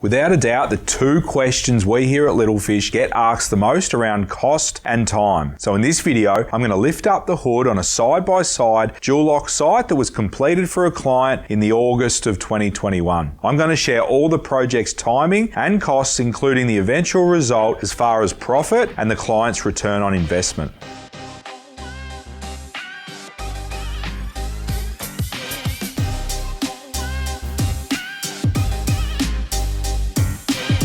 Without a doubt, the two questions we here at Little Fish get asked the most around cost and time. So in this video, I'm going to lift up the hood on a side-by-side dual lock site that was completed for a client in the August of 2021. I'm going to share all the project's timing and costs, including the eventual result as far as profit and the client's return on investment.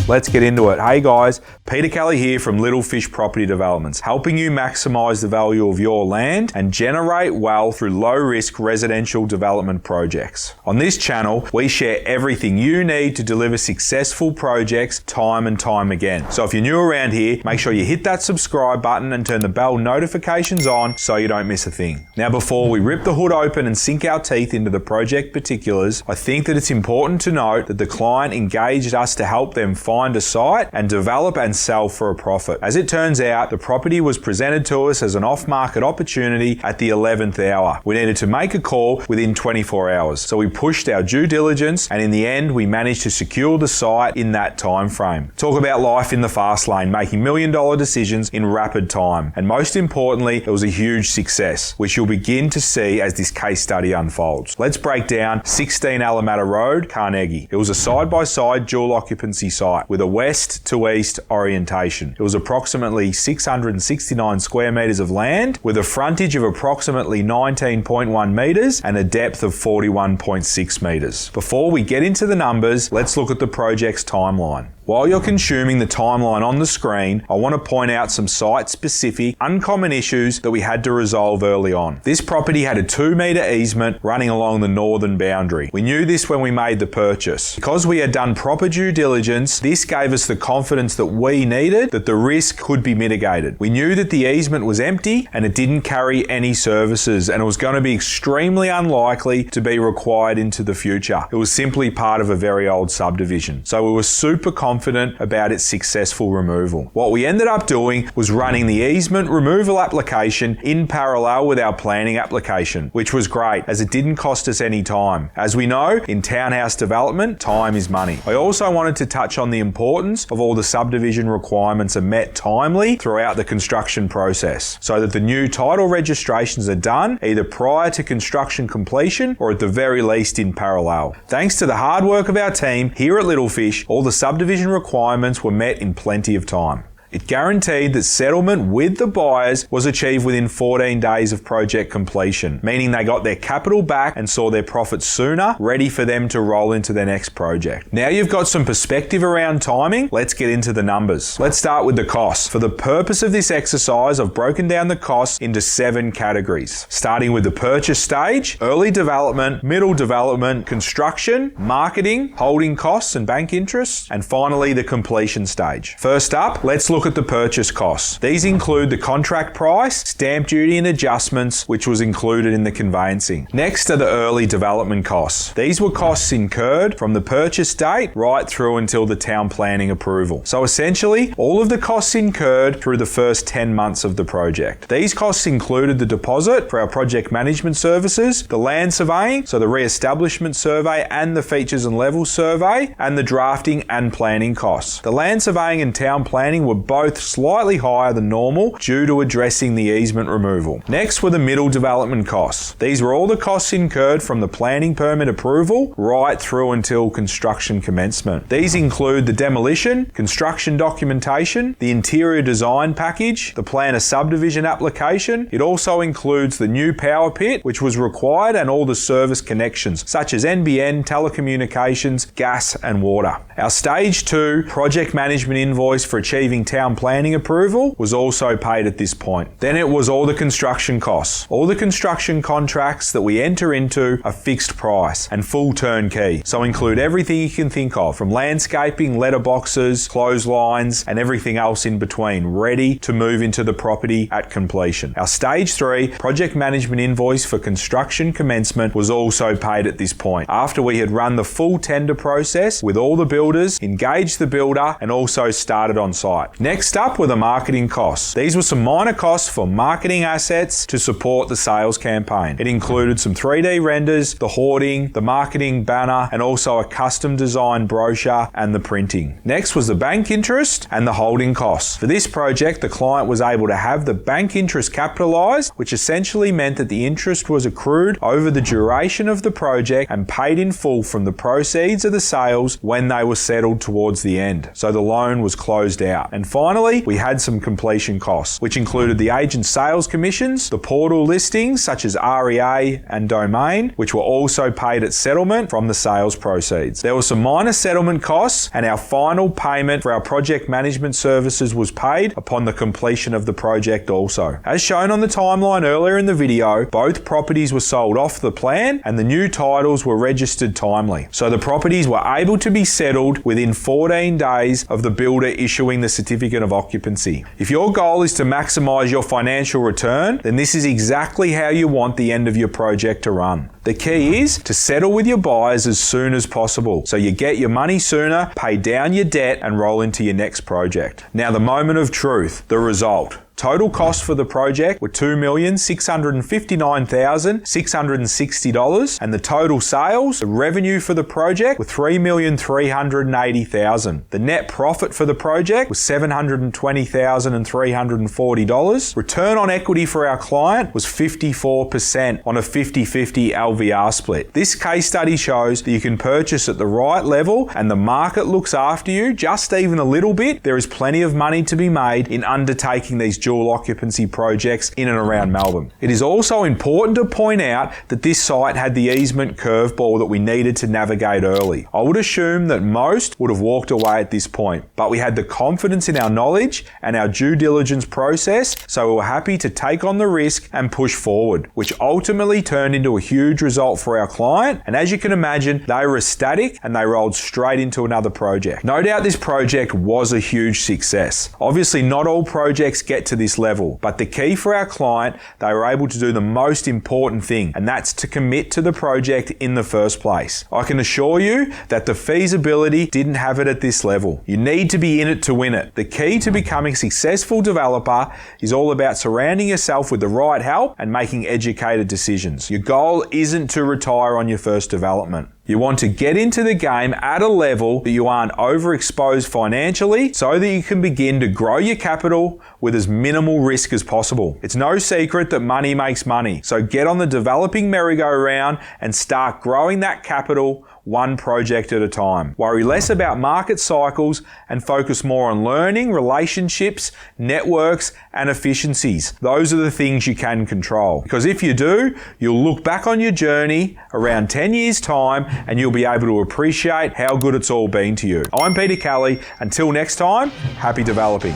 Let's get into it. Hey guys, Peter Kelly here from Little Fish Property Developments, helping you maximize the value of your land and generate wealth through low-risk residential development projects. On this channel, we share everything you need to deliver successful projects time and time again. So if you're new around here, make sure you hit that subscribe button and turn the bell notifications on so you don't miss a thing. Now, before we rip the hood open and sink our teeth into the project particulars, I think that it's important to note that the client engaged us to help them find a site and develop and sell for a profit. As it turns out, the property was presented to us as an off-market opportunity at the 11th hour. We needed to make a call within 24 hours. So we pushed our due diligence, and in the end, we managed to secure the site in that time frame. Talk about life in the fast lane, making million-dollar decisions in rapid time. And most importantly, it was a huge success, which you'll begin to see as this case study unfolds. Let's break down 16 Alameda Road, Carnegie. It was a side-by-side dual occupancy site with a west to east orientation. It was approximately 669 square meters of land with a frontage of approximately 19.1 meters and a depth of 41.6 meters. Before we get into the numbers, let's look at the project's timeline. While you're consuming the timeline on the screen, I want to point out some site-specific, uncommon issues that we had to resolve early on. This property had a 2-meter easement running along the northern boundary. We knew this when we made the purchase. Because we had done proper due diligence, this gave us the confidence that we needed that the risk could be mitigated. We knew that the easement was empty and it didn't carry any services, and it was going to be extremely unlikely to be required into the future. It was simply part of a very old subdivision. So we were super confident about its successful removal. What we ended up doing was running the easement removal application in parallel with our planning application, which was great as it didn't cost us any time. As we know, in townhouse development, time is money. I also wanted to touch on the importance of all the subdivision requirements are met timely throughout the construction process, so that the new title registrations are done either prior to construction completion or at the very least in parallel. Thanks to the hard work of our team here at Little Fish, all the subdivision requirements were met in plenty of time. It guaranteed that settlement with the buyers was achieved within 14 days of project completion, meaning they got their capital back and saw their profits sooner, ready for them to roll into their next project. Now you've got some perspective around timing, let's get into the numbers. Let's start with the costs. For the purpose of this exercise, I've broken down the costs into 7 categories, starting with the purchase stage, early development, middle development, construction, marketing, holding costs and bank interests, and finally the completion stage. First up, let's look at the purchase costs. These include the contract price, stamp duty and adjustments, which was included in the conveyancing. Next are the early development costs. These were costs incurred from the purchase date right through until the town planning approval. So essentially, all of the costs incurred through the first 10 months of the project. These costs included the deposit for our project management services, the land surveying, so the re-establishment survey and the features and levels survey, and the drafting and planning costs. The land surveying and town planning were both slightly higher than normal due to addressing the easement removal. Next were the middle development costs. These were all the costs incurred from the planning permit approval right through until construction commencement. These include the demolition, construction documentation, the interior design package, the plan of subdivision application. It also includes the new power pit, which was required, and all the service connections, such as NBN, telecommunications, gas and water. Our stage 2 project management invoice for achieving town planning approval was also paid at this point. Then it was all the construction costs. All the construction contracts that we enter into are fixed price and full turnkey, so include everything you can think of, from landscaping, letterboxes, clotheslines, and everything else in between, ready to move into the property at completion. Our stage 3 project management invoice for construction commencement was also paid at this point, after we had run the full tender process with all the builders, engaged the builder, and also started on site. Next up were the marketing costs. These were some minor costs for marketing assets to support the sales campaign. It included some 3D renders, the hoarding, the marketing banner, and also a custom designed brochure and the printing. Next was the bank interest and the holding costs. For this project, the client was able to have the bank interest capitalized, which essentially meant that the interest was accrued over the duration of the project and paid in full from the proceeds of the sales when they were settled towards the end. So the loan was closed out. And finally, we had some completion costs, which included the agent sales commissions, the portal listings such as REA and domain, which were also paid at settlement from the sales proceeds. There were some minor settlement costs, and our final payment for our project management services was paid upon the completion of the project also. As shown on the timeline earlier in the video, both properties were sold off the plan and the new titles were registered timely. So the properties were able to be settled within 14 days of the builder issuing the certificate of occupancy. If your goal is to maximize your financial return, then this is exactly how you want the end of your project to run. The key is to settle with your buyers as soon as possible so you get your money sooner, pay down your debt, and roll into your next project. Now, the moment of truth, the result. Total costs for the project were $2,659,660, and the total sales, the revenue for the project, were $3,380,000. The net profit for the project was $720,340. Return on equity for our client was 54% on a 50-50 LVR split. This case study shows that you can purchase at the right level and the market looks after you just even a little bit. There is plenty of money to be made in undertaking these dual occupancy projects in and around Melbourne. It is also important to point out that this site had the easement curveball that we needed to navigate early. I would assume that most would have walked away at this point, but we had the confidence in our knowledge and our due diligence process, so we were happy to take on the risk and push forward, which ultimately turned into a huge result for our client. And as you can imagine, they were ecstatic and they rolled straight into another project. No doubt this project was a huge success. Obviously, not all projects get to this level, but the key for our client, they were able to do the most important thing, and that's to commit to the project in the first place. I can assure you that the feasibility didn't have it at this level. You need to be in it to win it. The key to becoming a successful developer is all about surrounding yourself with the right help and making educated decisions. Your goal isn't to retire on your first development. You want to get into the game at a level that you aren't overexposed financially so that you can begin to grow your capital with as minimal risk as possible. It's no secret that money makes money, so get on the developing merry-go-round and start growing that capital one project at a time. Worry less about market cycles and focus more on learning, relationships, networks, and efficiencies. Those are the things you can control. Because if you do, you'll look back on your journey around 10 years' time and you'll be able to appreciate how good it's all been to you. I'm Peter Kelly. Until next time, happy developing.